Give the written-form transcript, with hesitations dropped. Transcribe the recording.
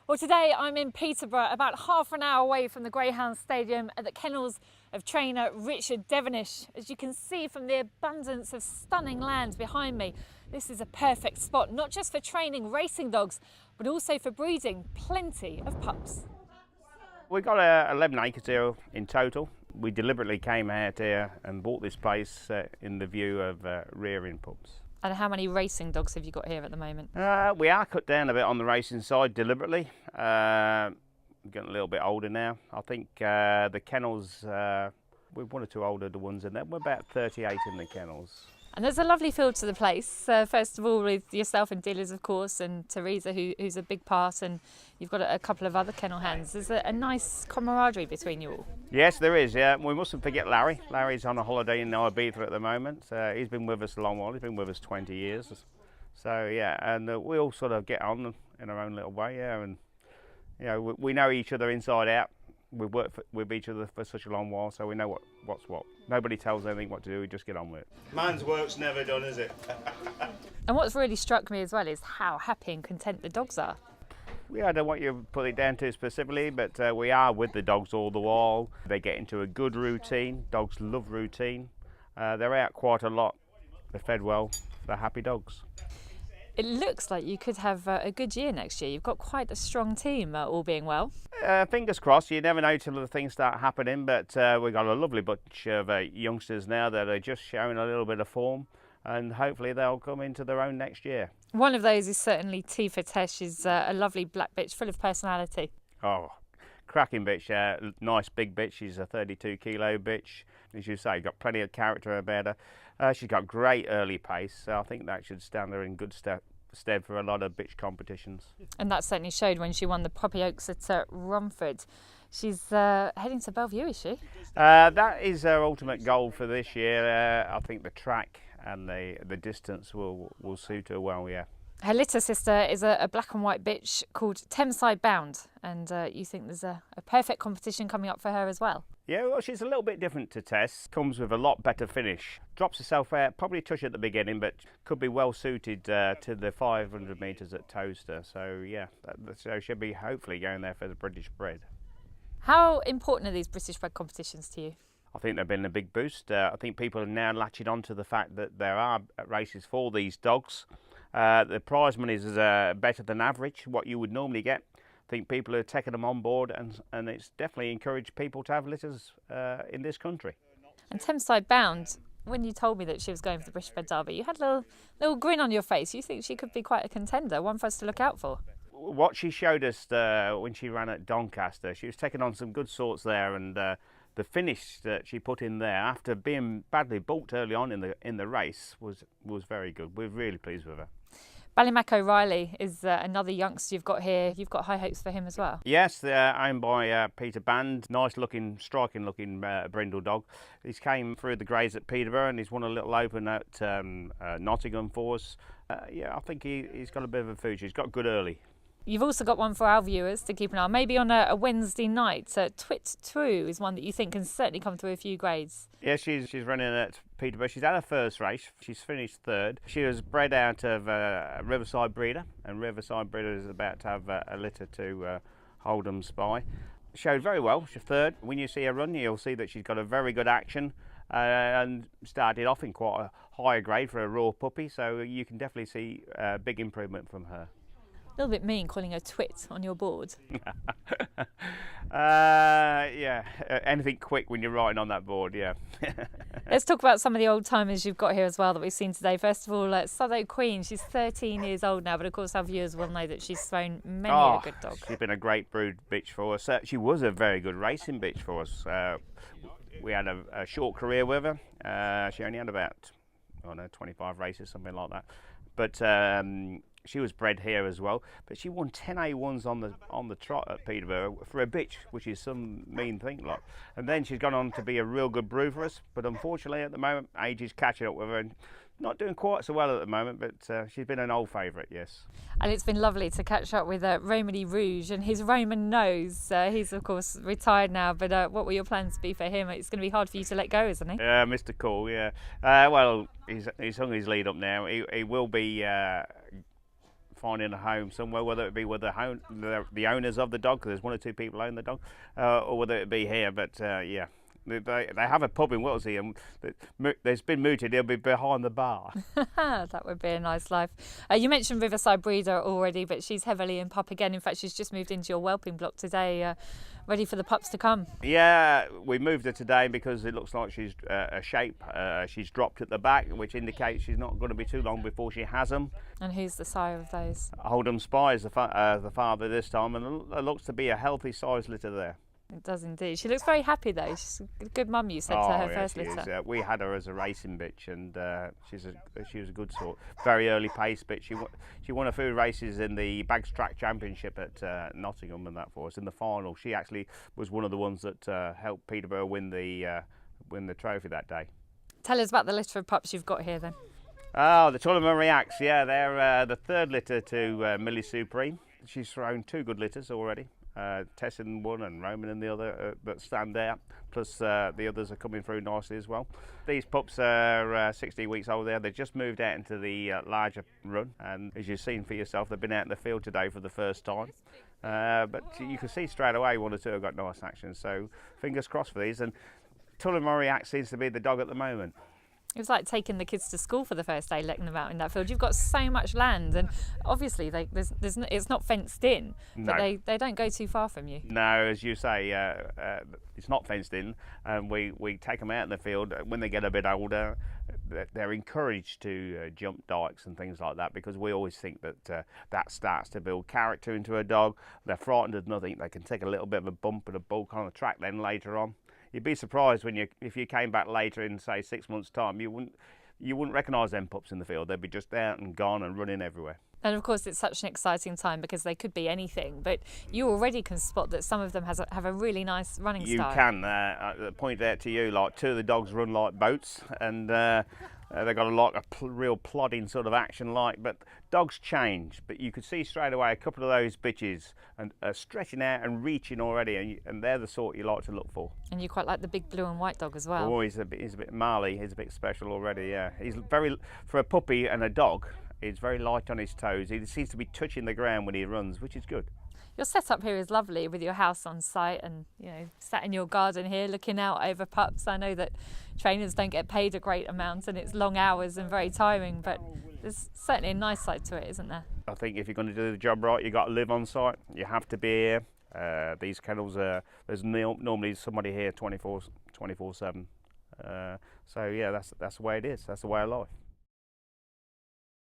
Well, today I'm in Peterborough, about half an hour away from the Greyhound Stadium at the kennels of trainer Richard Devenish. As you can see from the abundance of stunning land behind me, this is a perfect spot, not just for training racing dogs, but also for breeding plenty of pups. We've got 11 acres here in total. We deliberately came out here and bought this place in the view of rearing pups. And how many racing dogs have you got here at the moment? We are cut down a bit on the racing side deliberately. We're getting a little bit older now. I think the kennels, we've one or two older ones in there. We're about 38 in the kennels. And there's a lovely feel to the place. First of all, with yourself and dealers, of course, and Teresa, who's a big part, and you've got a couple of other kennel hands. There's a nice camaraderie between you all. Yes, there is. Yeah, we mustn't forget Larry. Larry's on a holiday in Ibiza at the moment. He's been with us a long while. He's been with us 20 years. So yeah, and we all sort of get on in our own little way. Yeah, and you know, we know each other inside out. We've worked with each other for such a long while, so we know what's what. Nobody tells anything what to do, we just get on with it. Man's work's never done, is it? And what's really struck me as well is how happy and content the dogs are. Yeah, I don't want you to put it down to specifically, but we are with the dogs all the while. They get into a good routine. Dogs love routine. They're out quite a lot. They're fed well. They're happy dogs. It looks like you could have a good year next year. You've got quite a strong team, all being well. Fingers crossed. You never know till the things start happening, but we've got a lovely bunch of youngsters now that are just showing a little bit of form, and hopefully they'll come into their own next year. One of those is certainly Tifa Tesh. She's a lovely black bitch full of personality. Oh, cracking bitch. Nice big bitch. She's a 32-kilo bitch. As you say, got plenty of character about her. She's got great early pace, so I think that should stand her in good stead for a lot of bitch competitions. And that certainly showed when she won the Puppy Oaks at Romford. She's heading to Bellevue, is she? That is her ultimate goal for this year. I think the track and the distance will suit her well, yeah. Her litter sister is a black and white bitch called Thameside Bound, and you think there's a perfect competition coming up for her as well? Yeah, well, she's a little bit different to Tess. Comes with a lot better finish. Drops herself out, probably a touch at the beginning, but could be well suited to the 500 metres at Toaster. So yeah, so she'll be hopefully going there for the British bred. How important are these British bred competitions to you? I think they've been a big boost. I think people are now latching on to the fact that there are races for these dogs. The prize money is better than average, what you would normally get. I think people are taking them on board, and it's definitely encouraged people to have litters in this country. And Thameside Bound, when you told me that she was going for the British Bred Derby, you had a little grin on your face. You think she could be quite a contender, one for us to look out for? What she showed us when she ran at Doncaster, she was taking on some good sorts there, and the finish that she put in there after being badly balked early on in the race was very good. We're really pleased with her. Ballymac O'Reilly is another youngster you've got here. You've got high hopes for him as well. Yes, owned by Peter Band. Nice looking, striking looking brindle dog. He's came through the Greys at Peterborough, and he's won a little open at Nottingham for us. Yeah, I think he's got a bit of a future. He's got good early. You've also got one for our viewers to keep an eye on, maybe on a Wednesday night. Twit True is one that you think can certainly come through a few grades. Yeah, she's running at Peterborough. She's had her first race. She's finished third. She was bred out of a Riverside breeder, and Riverside breeder is about to have a litter to Hold'em Spy. Showed very well. She's third. When you see her run, you'll see that she's got a very good action and started off in quite a higher grade for a raw puppy, so you can definitely see a big improvement from her. A little bit mean calling her Twit on your board. Yeah, anything quick when you're writing on that board, yeah. Let's talk about some of the old timers you've got here as well that we've seen today. First of all, Suddo Queen. She's 13 years old now, but of course our viewers will know that she's thrown many a good dog. She's been a great brood bitch for us. She was a very good racing bitch for us. We had a short career with her. She only had about 25 races, something like that. But she was bred here as well, but she won 10 A1s on the trot at Peterborough for a bitch, which is some mean thing, like. And then she's gone on to be a real good brood for us, but unfortunately at the moment age is catching up with her and not doing quite so well at the moment, but she's been an old favourite, yes. And it's been lovely to catch up with Romany Rouge and his Roman nose. He's of course retired now, but what will your plans be for him? It's going to be hard for you to let go, isn't he? Yeah, Mr. Cool, yeah. Well, he's hung his lead up now. He will be finding a home somewhere, whether it be with the owners of the dog, because there's 1 or 2 people own the dog, or whether it be here. But yeah, they have a pub in Whittlesey, and there's been mooted. He'll be behind the bar. That would be a nice life. You mentioned Riverside Breeder already, but she's heavily in pup again. In fact, she's just moved into your whelping block today, ready for the pups to come. Yeah, we moved her today because it looks like she's a shape. She's dropped at the back, which indicates she's not going to be too long before she has them. And who's the sire of those? Hold'em Spy is the father this time, and it looks to be a healthy size litter there. It does indeed. She looks very happy though. She's a good mum, you said, to her first litter. We had her as a racing bitch, and she was a good sort. Very early pace bitch. She won a few races in the Bags Track Championship at Nottingham and that for us. In the final, she actually was one of the ones that helped Peterborough win the trophy that day. Tell us about the litter of pups you've got here then. Oh, the Tullamore Reacts. Yeah, they're the 3rd litter to Millie Supreme. She's thrown 2 good litters already. Tess in one and Roman in the other that stand out, plus the others are coming through nicely as well. These pups are 16 weeks old there. They've just moved out into the larger run, and as you've seen for yourself, they've been out in the field today for the first time. But you can see straight away 1 or 2 have got nice action, so fingers crossed for these. And Tullamore Reacts seems to be the dog at the moment. It was like taking the kids to school for the first day, letting them out in that field. You've got so much land, and obviously it's not fenced in, but No. they don't go too far from you. No, as you say, it's not fenced in, and we take them out in the field. When they get a bit older, they're encouraged to jump dikes and things like that, because we always think that that starts to build character into a dog. They're frightened of nothing. They can take a little bit of a bump and a bulk on the track then later on. You'd be surprised if you came back later in, say, 6 months' time, you wouldn't recognise them pups in the field. They'd be just out and gone and running everywhere. And of course, it's such an exciting time because they could be anything. But you already can spot that some of them have a really nice running style. You can. I point out to you, like 2 of the dogs run like boats, and they've got a real plodding sort of action like. But dogs change. But you could see straight away a couple of those bitches and stretching out and reaching already, and they're the sort you like to look for. And you quite like the big blue and white dog as well. Oh, he's a bit Marley. He's a bit special already. Yeah, he's for a puppy and a dog. He's very light on his toes. He seems to be touching the ground when he runs, which is good. Your setup here is lovely with your house on site, and sat in your garden here looking out over pups. I know that trainers don't get paid a great amount and it's long hours and very tiring, but there's certainly a nice side to it, isn't there? I think if you're going to do the job right, you've got to live on site. You have to be here. These kennels, there's normally somebody here 24/7. So yeah, that's the way it is. That's the way of life.